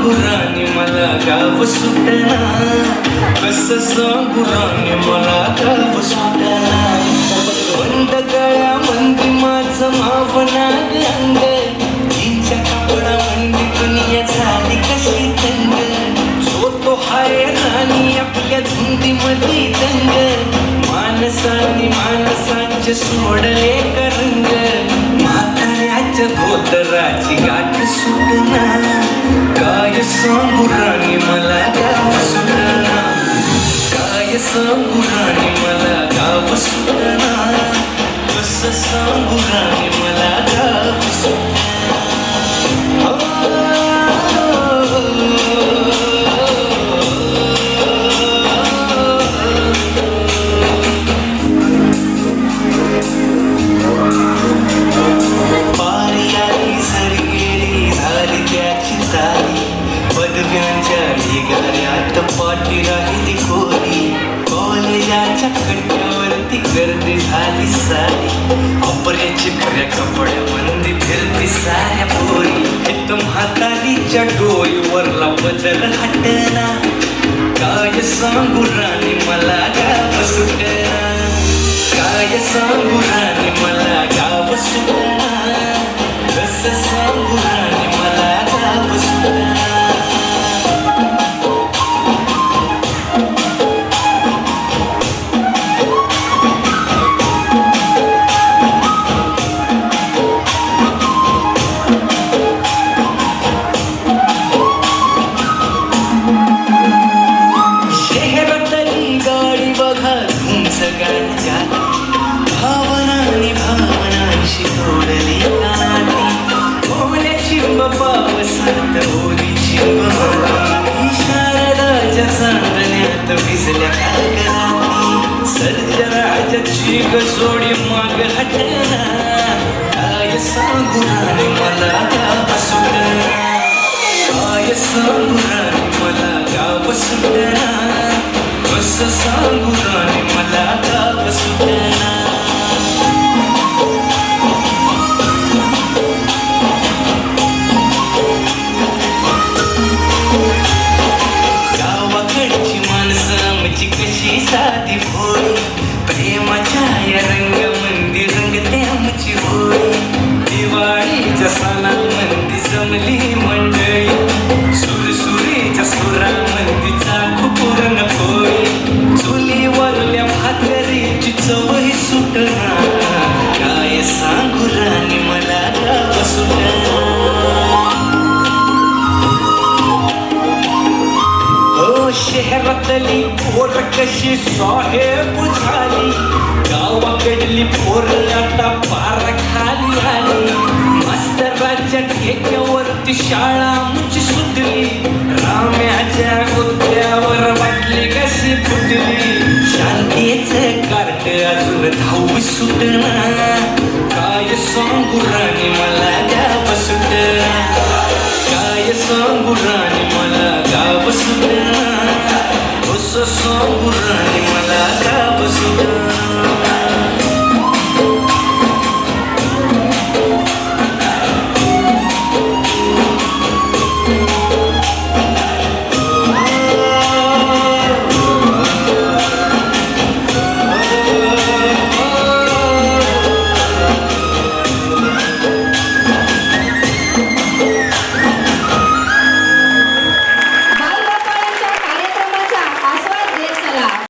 सांगू राणी मला गाव सुटना, कसं सांगू राणी मला गाव सुटना. बंद गळ्यामंदी माझं मावनाग अंग, तिच्या कपडामंदी दुनिया झाली कशी तंग. जो तो हाय राणी आपल्या धुंदीमध्ये दंग, माणसांनी माणसांचे सोडले करंग. म्हाताऱ्याच्या धोतराची गाठ सुटना, काय सांगू राणी मला गाव सुटना, काय सांगू राणी मला गाव सुटना, कसं सांगू राणी मला गाव सुटना. पाठी राहिली कोरी, कॉलेजाच्या कट्ट्यावरती गर्दी झाली सारी. ऑपरेची खऱ्या कपड्यामध्ये फिरती साऱ्या पोरी. एकदम म्हातारीच्या डोईवरला बदल हटना, काय सांगू राणी मला गाव सुटना, काय सांगू राणी मला गाव सुटना, कसं सांगू राणी मला गाव सुटना. भावनांनी भावनांशी तोडली गाठी, बोलण्याची पावसात ओली चिंबवली. शारदाच्या चांदण्यात भिजल्या कागदाती, सर्जराजाची गजोडी माग हटना, काय सांगू राणी मला गाव सुटना, काय सांगू राणी मला गाव सुटना, कसं सांगू राणी मला गाव सुटना. गावाकडची माणसं आमची कशी साधी भोळी, प्रेमाच्या या रंगामंदी रंगते आमची होळी. दिवाळीच्या सणामंदी जमली मंडळी, सुरसुरीच्या सुरामंदी चाखू पुरण पोळी. चुलीवरल्या भाकरीची चवही सुटना, काय सांगू राणी मला गाव सुटना. हो शहरातली पोर कशी साहेब झाली, गावाकडली पोर आता पार खाली आली. मास्तराच्या ठेक्यावरती शाळा आमची सुटली, राम्याच्या गोत्यावर वाटली कशी फुटली. शांतीचं कार्ट अजून धाव सुटना, काय सांगू राणी मला